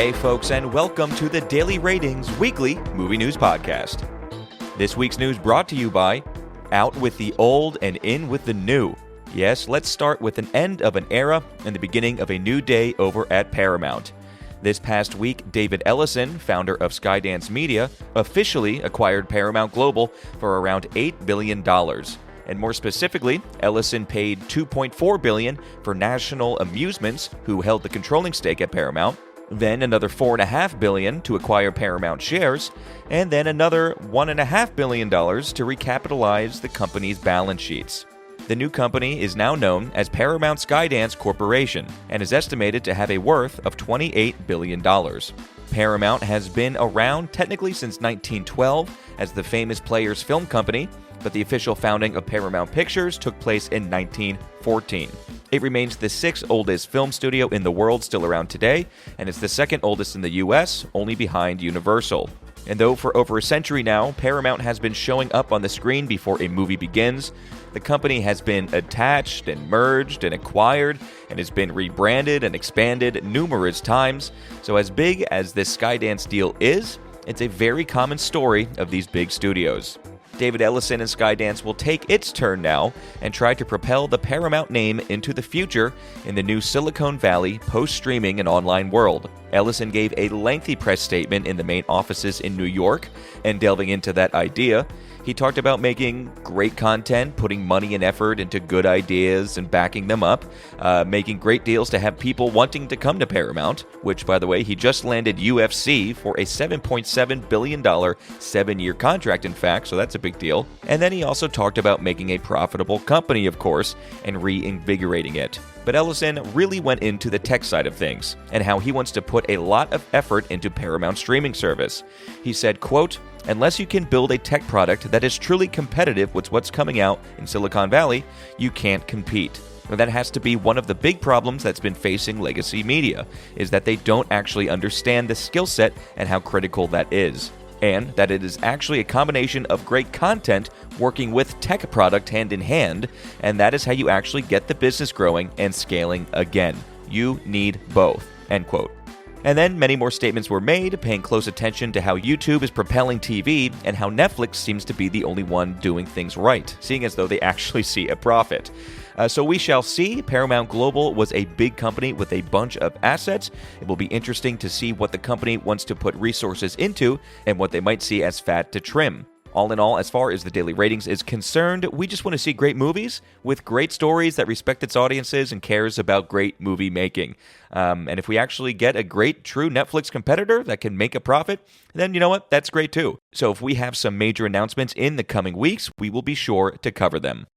Hey folks, and welcome to the Daily Ratings Weekly Movie News Podcast. This week's news brought to you by Out with the Old and In with the New. Yes, let's start with an end of an era and the beginning of a new day over at Paramount. This past week, David Ellison, founder of Skydance Media, officially acquired Paramount Global for around $8 billion. And more specifically, Ellison paid $2.4 billion for National Amusements, who held the controlling stake at Paramount, then another $4.5 billion to acquire Paramount shares, and then another $1.5 billion to recapitalize the company's balance sheets. The new company is now known as Paramount Skydance Corporation and is estimated to have a worth of $28 billion. Paramount has been around technically since 1912 as the famous Players Film Company, but the official founding of Paramount Pictures took place in 1914. It remains the sixth oldest film studio in the world still around today, and it's the second oldest in the US, only behind Universal. And though for over a century now, Paramount has been showing up on the screen before a movie begins, the company has been attached and merged and acquired and has been rebranded and expanded numerous times. So as big as this Skydance deal is, it's a very common story of these big studios. David Ellison and Skydance will take its turn now and try to propel the Paramount name into the future in the new Silicon Valley post-streaming and online world. Ellison gave a lengthy press statement in the main offices in New York, and delving into that idea, he talked about making great content, putting money and effort into good ideas and backing them up, making great deals to have people wanting to come to Paramount, which, by the way, he just landed UFC for a $7.7 billion 7-year contract, in fact, so that's a big deal. And then he also talked about making a profitable company, of course, and reinvigorating it. But Ellison really went into the tech side of things and how he wants to put a lot of effort into Paramount's streaming service. He said, quote, "Unless you can build a tech product that is truly competitive with what's coming out in Silicon Valley, you can't compete." And that has to be one of the big problems that's been facing legacy media, is that they don't actually understand the skill set and how critical that is. And that it is actually a combination of great content working with tech product hand in hand, and that is how you actually get the business growing and scaling again. You need both, end quote. And then many more statements were made, paying close attention to how YouTube is propelling TV and how Netflix seems to be the only one doing things right, seeing as though they actually see a profit. So we shall see. Paramount Global was a big company with a bunch of assets. It will be interesting to see what the company wants to put resources into and what they might see as fat to trim. All in all, as far as the daily ratings is concerned, we just want to see great movies with great stories that respect its audiences and cares about great movie making. And if we actually get a great, true Netflix competitor that can make a profit, then you know what? That's great too. So if we have some major announcements in the coming weeks, we will be sure to cover them.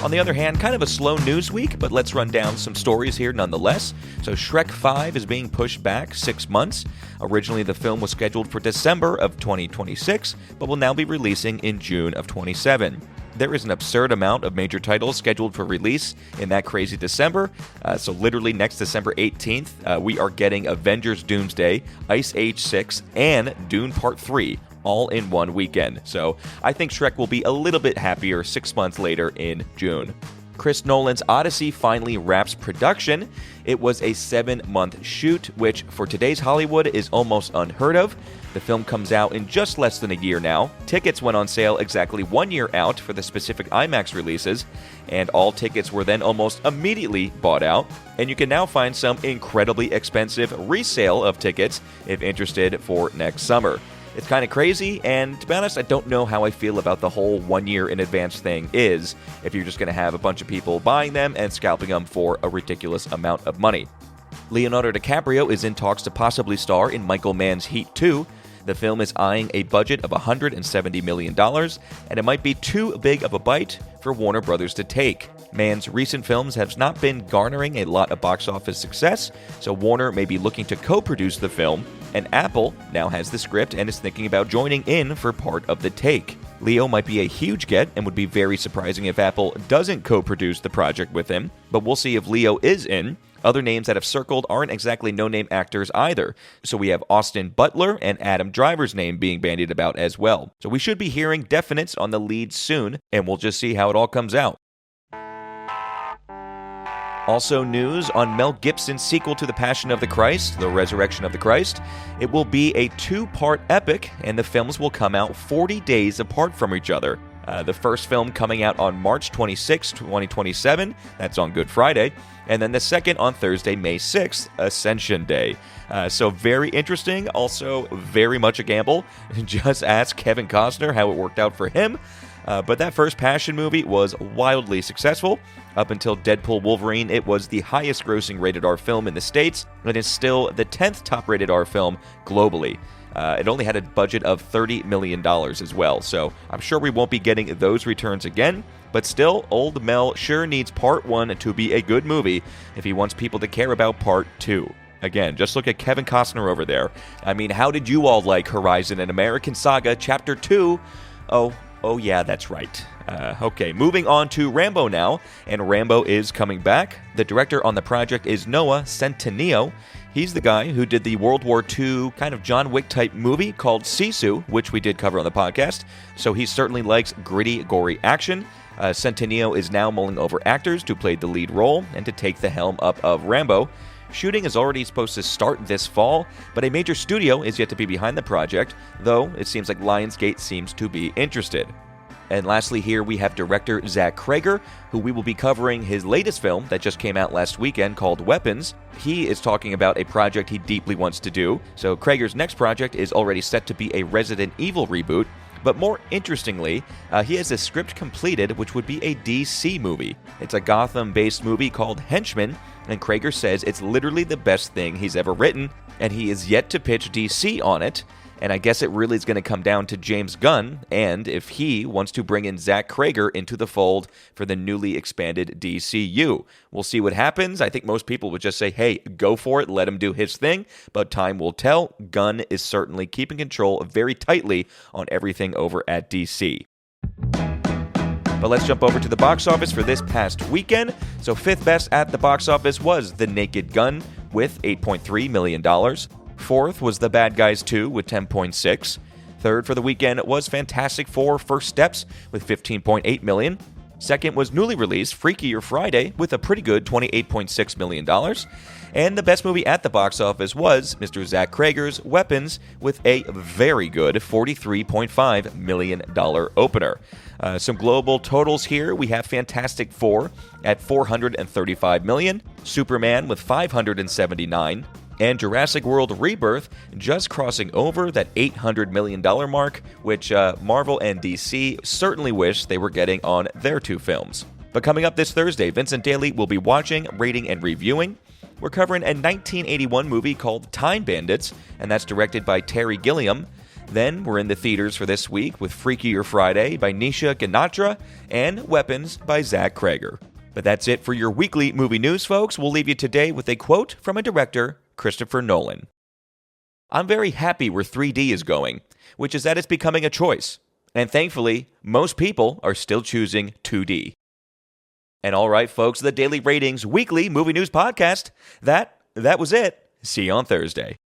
On the other hand, kind of a slow news week, but let's run down some stories here nonetheless. So Shrek 5 is being pushed back 6 months. Originally, the film was scheduled for December of 2026, but will now be releasing in June of 27. There is an absurd amount of major titles scheduled for release in that crazy December. So literally next December 18th, we are getting Avengers Doomsday, Ice Age 6, and Dune Part 3. All in one weekend. So I think Shrek will be a little bit happier 6 months later in June. Chris Nolan's Odyssey finally wraps production. It was a 7-month shoot, which for today's Hollywood is almost unheard of. The film comes out in just less than a year now. Tickets went on sale exactly 1 year out for the specific IMAX releases, and all tickets were then almost immediately bought out. And you can now find some incredibly expensive resale of tickets if interested for next summer. It's kind of crazy, and to be honest, I don't know how I feel about the whole 1 year in advance thing is, if you're just going to have a bunch of people buying them and scalping them for a ridiculous amount of money. Leonardo DiCaprio is in talks to possibly star in Michael Mann's Heat 2. The film is eyeing a budget of $170 million, and it might be too big of a bite for Warner Brothers to take. Mann's recent films have not been garnering a lot of box office success, so Warner may be looking to co-produce the film, and Apple now has the script and is thinking about joining in for part of the take. Leo might be a huge get and would be very surprising if Apple doesn't co-produce the project with him, but we'll see if Leo is in. Other names that have circled aren't exactly no-name actors either. So we have Austin Butler and Adam Driver's name being bandied about as well. So we should be hearing definites on the lead soon, and we'll just see how it all comes out. Also news on Mel Gibson's sequel to The Passion of the Christ, The Resurrection of the Christ. It will be a 2-part epic, and the films will come out 40 days apart from each other. The first film coming out on March 26, 2027, that's on Good Friday, and then the second on Thursday, May 6th, Ascension Day. So very interesting, also very much a gamble. Just ask Kevin Costner how it worked out for him. But that first Passion movie was wildly successful. Up until Deadpool Wolverine, it was the highest grossing rated R film in the States, and is still the 10th top rated R film globally. It only had a budget of $30 million as well, so I'm sure we won't be getting those returns again. But still, old Mel sure needs Part 1 to be a good movie if he wants people to care about Part 2. Again, just look at Kevin Costner over there. I mean, how did you all like Horizon and American Saga Chapter 2? Oh yeah, that's right. Okay, moving on to Rambo now, and Rambo is coming back. The director on the project is Noah Centineo. He's the guy who did the World War II kind of John Wick-type movie called Sisu, which we did cover on the podcast, so he certainly likes gritty, gory action. Centineo is now mulling over actors to play the lead role and to take the helm up of Rambo. Shooting is already supposed to start this fall, but a major studio is yet to be behind the project, though it seems like Lionsgate seems to be interested. And lastly here we have director Zach Cregger, who we will be covering his latest film that just came out last weekend called Weapons. He is talking about a project he deeply wants to do, so Cregger's next project is already set to be a Resident Evil reboot. But more interestingly, he has a script completed which would be a DC movie. It's a Gotham-based movie called Henchman, and Cregger says it's literally the best thing he's ever written, and he is yet to pitch DC on it. And I guess it really is going to come down to James Gunn, and if he wants to bring in Zach Cregger into the fold for the newly expanded DCU. We'll see what happens. I think most people would just say, hey, go for it, let him do his thing, but time will tell. Gunn is certainly keeping control very tightly on everything over at DC. But let's jump over to the box office for this past weekend. So fifth best at the box office was The Naked Gun with $8.3 million. Fourth was The Bad Guys 2 with $10.6. Third for the weekend was Fantastic Four First Steps with $15.8 million. Second was newly released Freakier Friday with a pretty good $28.6 million. And the best movie at the box office was Mr. Zach Cregger's Weapons with a very good $43.5 million opener. Some global totals here. We have Fantastic Four at $435 million, Superman with $579, and Jurassic World Rebirth just crossing over that $800 million mark, which Marvel and DC certainly wish they were getting on their two films. But coming up this Thursday, Vincent Daly will be watching, rating, and reviewing. We're covering a 1981 movie called Time Bandits, and that's directed by Terry Gilliam. Then we're in the theaters for this week with Freakier Friday by Nisha Ganatra and Weapons by Zach Cregger. But that's it for your weekly movie news, folks. We'll leave you today with a quote from a director, Christopher Nolan. I'm very happy where 3D is going, which is that it's becoming a choice. And thankfully, most people are still choosing 2D. And all right, folks, the Daily Ratings weekly movie news podcast, that was it. See you on Thursday.